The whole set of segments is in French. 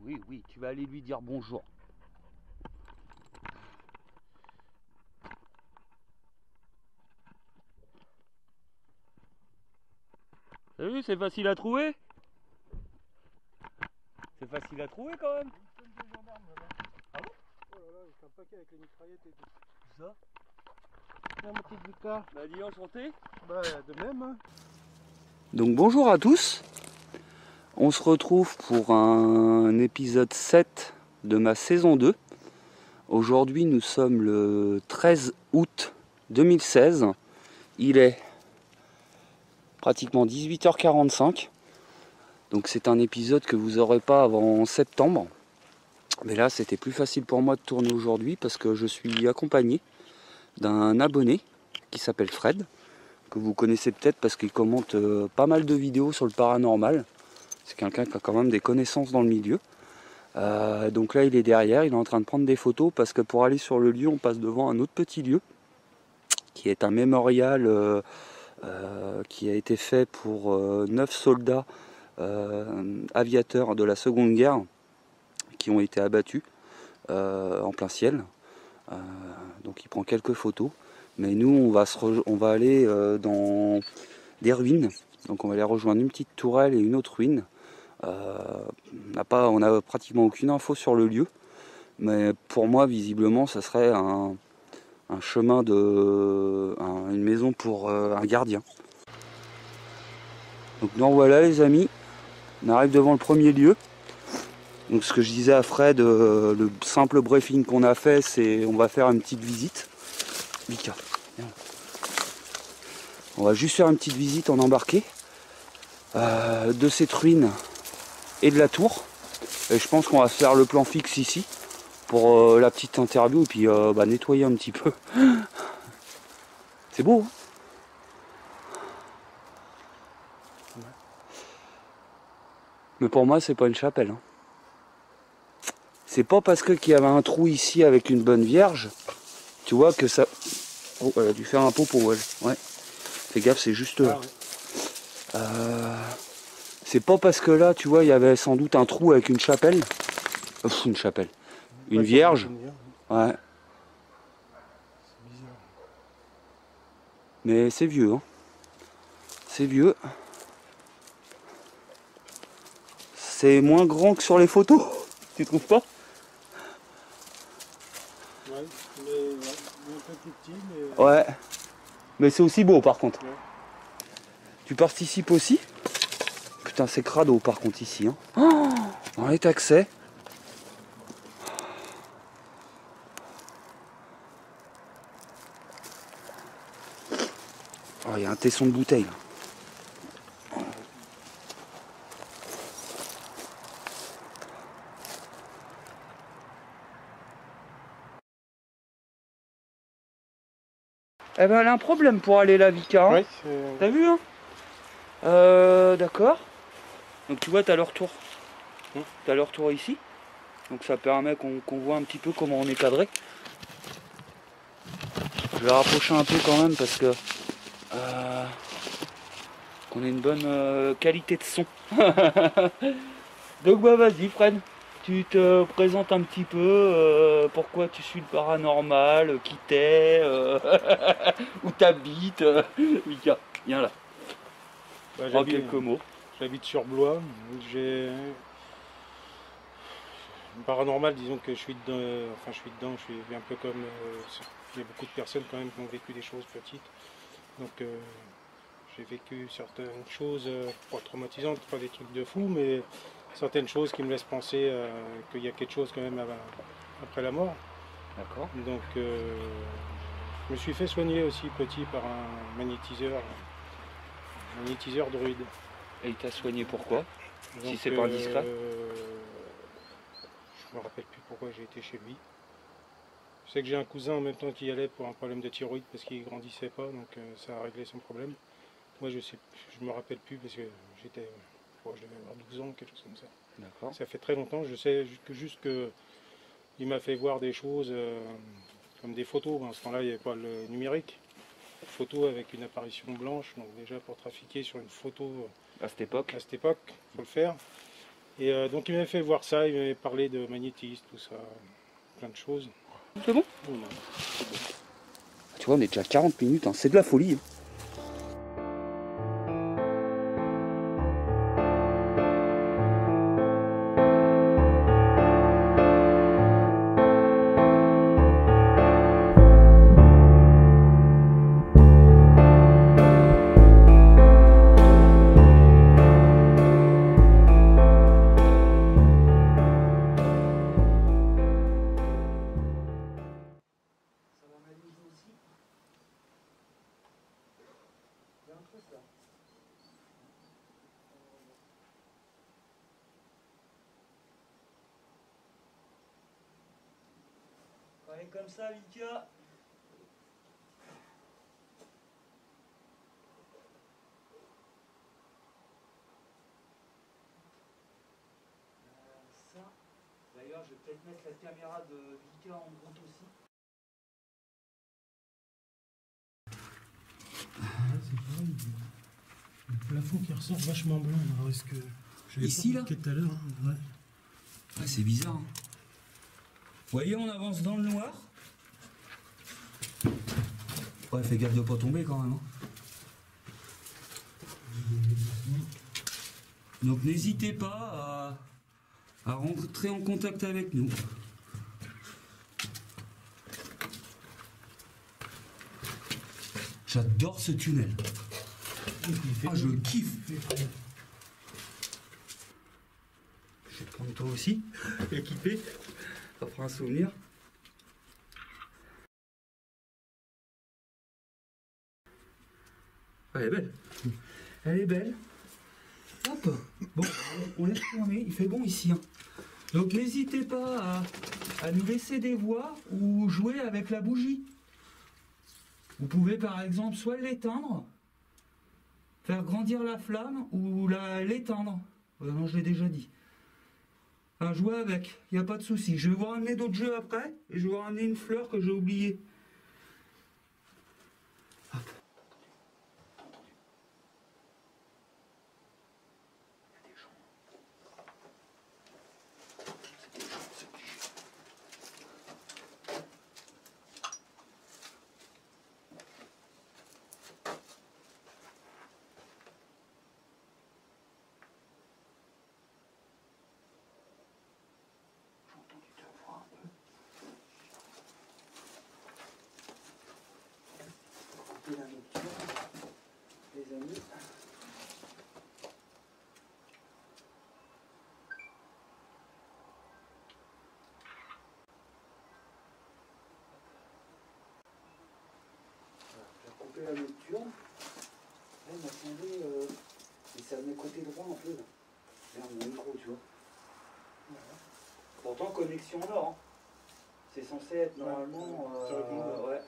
oui, tu vas aller lui dire bonjour. T'as vu, c'est facile à trouver. C'est facile à trouver quand même. Ah bon? Oh là là, c'est un paquet avec les mitraillettes et tout. Ça? Tiens, mon petit Lucas. Bah dis enchanté. Bah, de même. Hein. Donc bonjour à tous. On se retrouve pour un épisode 7 de ma saison 2. Aujourd'hui nous sommes le 13 août 2016. Il est pratiquement 18h45. Donc c'est un épisode que vous n'aurez pas avant septembre. Mais là c'était plus facile pour moi de tourner aujourd'hui parce que je suis accompagné d'un abonné qui s'appelle Fred, que vous connaissez peut-être parce qu'il commente pas mal de vidéos sur le paranormal. C'est quelqu'un qui a quand même des connaissances dans le milieu. Donc là il est derrière, il est en train de prendre des photos parce que pour aller sur le lieu on passe devant un autre petit lieu qui est un mémorial qui a été fait pour 9 soldats aviateurs de la Seconde Guerre qui ont été abattus en plein ciel. Donc il prend quelques photos. Mais nous on va aller dans des ruines. Donc on va aller rejoindre une petite tourelle et une autre ruine. On n'a pratiquement aucune info sur le lieu. Mais pour moi visiblement ça serait un chemin une maison pour un gardien. Donc nous voilà les amis. On arrive devant le premier lieu. Donc ce que je disais à Fred, le simple briefing qu'on a fait, c'est on va faire une petite visite. Vika, viens. On va juste faire une petite visite en embarqué de cette ruine et de la tour. Et je pense qu'on va faire le plan fixe ici pour la petite interview et puis nettoyer un petit peu. C'est beau, hein? Mais pour moi c'est pas une chapelle. Hein. C'est pas parce qu'il y avait un trou ici avec une bonne vierge, tu vois que ça... Oh, elle a dû faire un popo, elle. Ouais. Fais gaffe, c'est juste là. C'est pas parce que là, tu vois, il y avait sans doute un trou avec une chapelle. Une chapelle. Une vierge. Ouais. C'est bizarre. Mais c'est vieux, hein. C'est vieux. C'est moins grand que sur les photos. Tu trouves pas? Ouais, mais un peu plus petit, mais... Ouais. Mais c'est aussi beau par contre. Ouais. Tu participes aussi? Putain, c'est crado par contre ici. Hein. Oh, on est accès. Oh, il y a un tesson de bouteille. Là. Eh ben elle a un problème pour aller là, Vika. Hein. Ouais, t'as vu hein? D'accord. Donc tu vois, t'as le retour. T'as le retour ici. Donc ça permet qu'on voit un petit peu comment on est cadré. Je vais rapprocher un peu quand même parce que qu'on ait une bonne qualité de son. Donc bah vas-y Fred, tu te présentes un petit peu pourquoi tu suis le paranormal, qui t'es, où t'habites. Mika, viens là. bah, En quelques mots. J'habite sur Blois. J'ai... Paranormal, disons que je suis dedans, je suis un peu comme... il y a beaucoup de personnes quand même qui ont vécu des choses petites. Donc j'ai vécu certaines choses, pas traumatisantes, pas des trucs de fou, mais certaines choses qui me laissent penser qu'il y a quelque chose quand même après la mort. D'accord. Donc je me suis fait soigner aussi petit par un magnétiseur druide. Et il t'a soigné pourquoi? Donc, si c'est pas indiscret. Je me rappelle plus pourquoi j'ai été chez lui. Je sais que j'ai un cousin en même temps qui y allait pour un problème de thyroïde parce qu'il grandissait pas, donc ça a réglé son problème. Moi je me rappelle plus parce que je devais avoir 12 ans, quelque chose comme ça. D'accord. Ça fait très longtemps, je sais juste que il m'a fait voir des choses comme des photos. En ce temps-là, il n'y avait pas le numérique. Photo avec une apparition blanche, donc déjà pour trafiquer sur une photo À cette époque. faut le faire. Et donc il m'avait fait voir ça, il m'avait parlé de magnétisme, tout ça, plein de choses. C'est bon? Non, non, c'est bon. Tu vois, on est déjà à 40 minutes, hein. C'est de la folie. Hein. Allez, comme ça, Vika. Ça. D'ailleurs, je vais peut-être mettre la caméra de Vika en route aussi. C'est pareil, le plafond qui ressort vachement blanc. Alors est-ce que Ici, là tout à l'heure, hein, ouais. Ah, c'est bizarre. Hein. Vous voyez, on avance dans le noir. Ouais, fais gaffe de pas tomber quand même. Hein. Donc n'hésitez pas à rentrer en contact avec nous. J'adore ce tunnel. Ah, je le kiffe. Je vais te prendre toi aussi, équipé. Ça fera un souvenir. Elle est belle. Elle est belle. Hop. Bon, on est retourné. Il fait bon ici. Hein. Donc n'hésitez pas à nous laisser des voix ou jouer avec la bougie. Vous pouvez par exemple soit l'éteindre, faire grandir la flamme ou l'éteindre. Non, je l'ai déjà dit. Enfin, jouer avec, il n'y a pas de souci. Je vais vous ramener d'autres jeux après et je vais vous ramener une fleur que j'ai oubliée. Hop. La nocturne, les amis. J'ai coupé la nocturne. Là, il m'a semblé. Et c'est à mes côtés droit un peu là. Merde, mon micro, tu vois. Voilà. Pourtant, connexion nord. Hein. C'est censé être normalement. Ouais.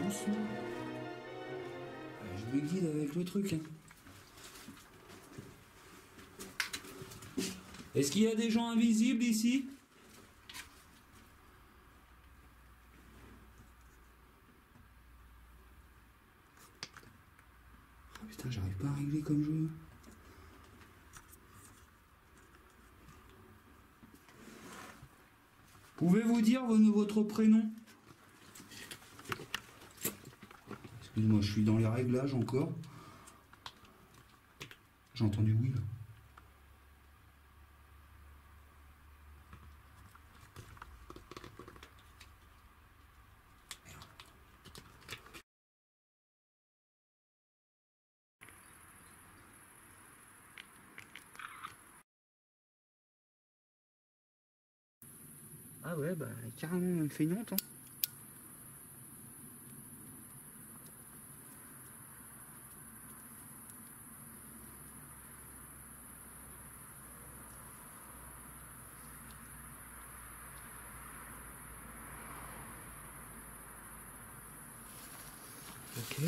Doucement. Je me guide avec le truc. Hein. Est-ce qu'il y a des gens invisibles ici? Oh putain, j'arrive pas à régler comme je veux. Pouvez-vous dire votre prénom? Excuse-moi, je suis dans les réglages encore. J'ai entendu oui là. Ah ouais, bah carrément même feignante, hein. Ok.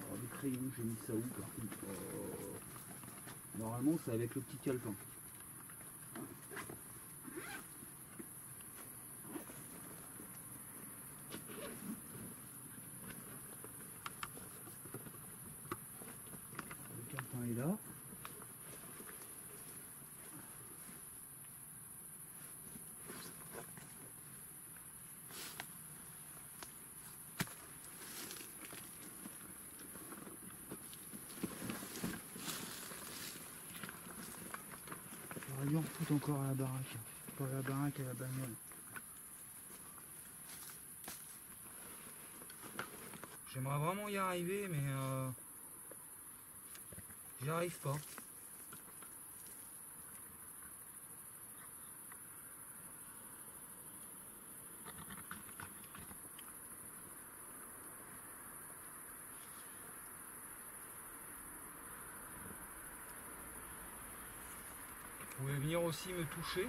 Alors les crayons, j'ai mis ça où par contre? Normalement c'est avec le petit calepin. Le calepin est là. J'aurais dû en foutre encore à la baraque. Pas à la baraque, à la bagnole. J'aimerais vraiment y arriver, mais j'y arrive pas. Vous pouvez venir aussi me toucher.